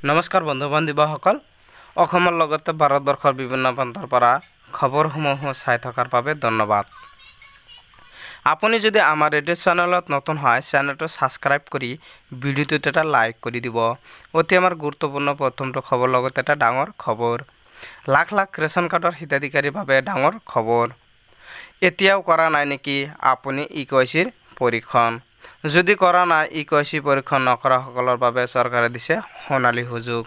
নমস্কাৰ বন্ধু বান্ধৱীসকল অসমৰ লগতে ভাৰতবৰ্ষৰ বিভিন্ন প্ৰান্তৰ পৰা খবৰসমূহ চাই থকাৰ বাবে ধন্যবাদ। আপুনি যদি আমাৰ ৰেডিঅ' চেনেলত নতুন হয় চেনেলটো সাবস্ক্ৰাইব কৰি ভিডিঅ'টোত এটা লাইক কৰি দিব। অতি আমাৰ গুৰুত্বপূৰ্ণ প্ৰথমটো খবৰ লগতে এটা ডাঙৰ খবৰ। লাখ লাখ ৰেচন কাৰ্ডৰ হিতাধিকাৰীৰ বাবে ডাঙৰ খবৰ। এতিয়াও কৰা নাই নেকি আপুনি ইকেৱাইচিৰ পৰীক্ষণ? যদি কৰা নাই ইকেৱাইচি পৰীক্ষণ নকৰাসকলৰ বাবে চৰকাৰে দিছে সোণালী সুযোগ।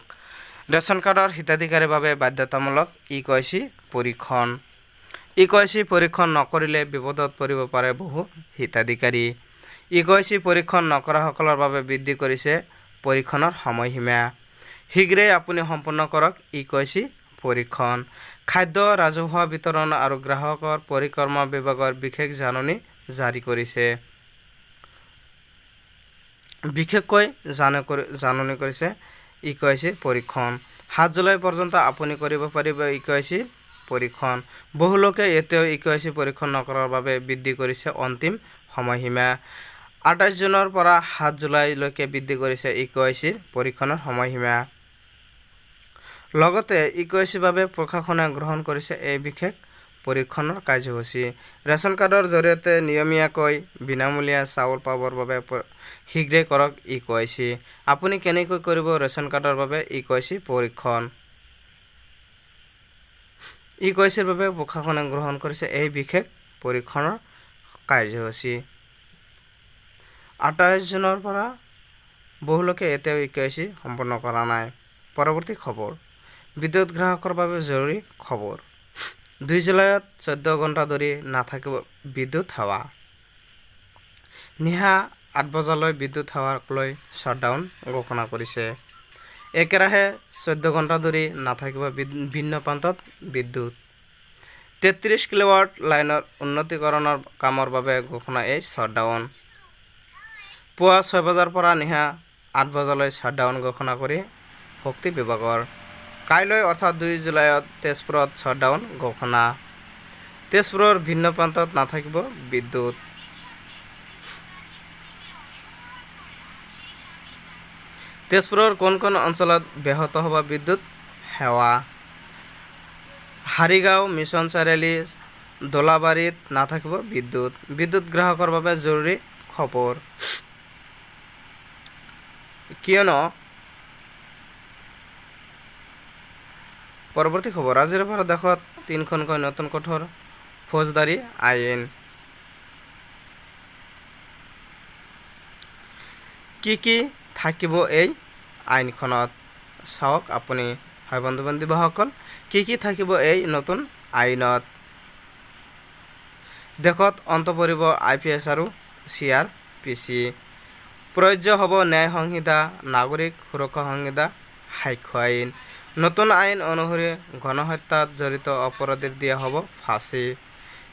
ৰেচন কাৰ্ডৰ হিতাধিকাৰীৰ বাবে বাধ্যতামূলক ইকেৱাইচি পৰীক্ষণ। ইকেৱাইচি পৰীক্ষণ নকৰিলে বিপদত পৰিব পাৰে বহু হিতাধিকাৰী। ইকেৱাইচি পৰীক্ষণ নকৰাসকলৰ বাবে বৃদ্ধি কৰিছে পৰীক্ষণৰ সময়সীমা। শীঘ্ৰেই আপুনি সম্পূৰ্ণ কৰক ইকেৱাইচি পৰীক্ষণ। খাদ্য ৰাজহুৱা বিতৰণ আৰু গ্ৰাহকৰ পৰিক্ৰমা বিভাগৰ বিশেষ জাননী জাৰি কৰিছে। বিশেষকৈ জাননী কৰিছে ইকেৱাইচি পৰীক্ষণ। 7 জুলাই পৰ্যন্ত আপুনি কৰিব পাৰিব ইকেৱাইচি পৰীক্ষণ। বহু লোকে এতিয়াও ইকেৱাইচি পৰীক্ষণ নকৰাৰ বাবে বৃদ্ধি কৰিছে অন্তিম সময়সীমা। 28 জুনৰ পৰা 7 জুলাইলৈকে বৃদ্ধি কৰিছে ইকেৱাইচিৰ পৰীক্ষণৰ সময়সীমা। লগতে ইকেৱাইচিৰ বাবে প্ৰশাসনে গ্ৰহণ কৰিছে এই বিশেষ পৰীক্ষণৰ কাৰ্যসূচী। ৰেচন কাৰ্ডৰ জৰিয়তে নিয়মীয়াকৈ বিনামূলীয়া চাউল পাবৰ বাবে শীঘ্ৰেই কৰক ইকেৱাইচি। আপুনি কেনেকৈ কৰিব ৰেচন কাৰ্ডৰ বাবে ইকেৱাইচি পৰীক্ষণ? ইকেৱাইচিৰ বাবে প্ৰশাসনে গ্ৰহণ কৰিছে এই বিশেষ পৰীক্ষণৰ কাৰ্যসূচী। 28 জুনৰ পৰা বহু লোকে এতিয়াও ইকেৱাইচি সম্পূৰ্ণ কৰা নাই। পৰৱৰ্তী খবৰ। বিদ্যুৎ গ্ৰাহকৰ বাবে জৰুৰী খবৰ। 2 জুলাইত 14 ঘণ্টা ধৰি নাথাকিব বিদ্যুৎ সেৱা। নিশা 8 বজালৈ বিদ্যুৎ সেৱাক লৈ শ্বাটডাউন ঘোষণা কৰিছে। একেৰাহে 14 ঘণ্টা ধৰি নাথাকিব ভিন্ন প্ৰান্তত বিদ্যুৎ। 33 কিলোৱাট লাইনৰ উন্নীতকৰণৰ কামৰ বাবে ঘোষণা এই শ্বাটডাউন। পুৱা 6 বজাৰ পৰা নিশা 8 বজালৈ শ্বাটডাউন ঘোষণা কৰি শক্তি বিভাগৰ। কাইলৈ অৰ্থাৎ 2 জুলাইত তেজপুৰত শ্বাটডাউন ঘোষণা। তেজপুৰৰ ভিন্ন প্ৰান্তত নাথাকিব বিদ্যুৎ। তেজপুৰৰ কোন কোন অঞ্চলত ব্যাহত হ'ব বিদ্যুৎ সেৱা? হাৰিগাঁও, মিছন চাৰিআলি, দোলাবাৰীত নাথাকিব বিদ্যুৎ। বিদ্যুৎ গ্ৰাহকৰ বাবে জৰুৰী খবৰ। কিয়নো পৰৱৰ্তী খবৰ। আজিৰ পৰা দেশত 3খনকৈ নতুন কঠোৰ ফৌজদাৰী আইন। কি থাকিব এই আইনখনত চাওক আপুনি হয় বন্ধু বান্ধৱীসকল। কি থাকিব এই নতুন আইনত? দেশত অন্ত পৰিব IPS আৰু CRPC। প্ৰযোজ্য হ'ব ন্যায় সংহিতা, নাগৰিক সুৰক্ষা সংহিতা, সাক্ষ্য আইন। নতুন আইন অনুসৰি গণহত্যাত জড়িত অপৰাধীক দিয়া হ'ব ফাঁচী।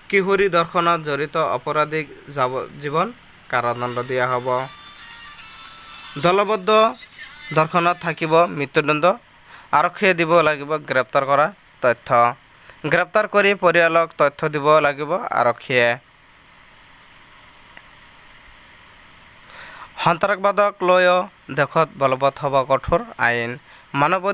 কিশোৰী ধৰ্ষণত জড়িত অপৰাধীক যাৱজ্জীৱন কাৰাদণ্ড দিয়া হ'ব। দলবদ্ধ ধৰ্ষণত থাকিব মৃত্যুদণ্ড। আৰক্ষীয়ে দিব লাগিব গ্ৰেপ্তাৰ কৰা তথ্য। গ্ৰেপ্তাৰ কৰি পৰিয়ালক তথ্য দিব লাগিব আৰক্ষীয়ে। সন্ত্ৰাসবাদক লৈও দেশত বলবৎ হ'ব কঠোৰ আইন। মানৱ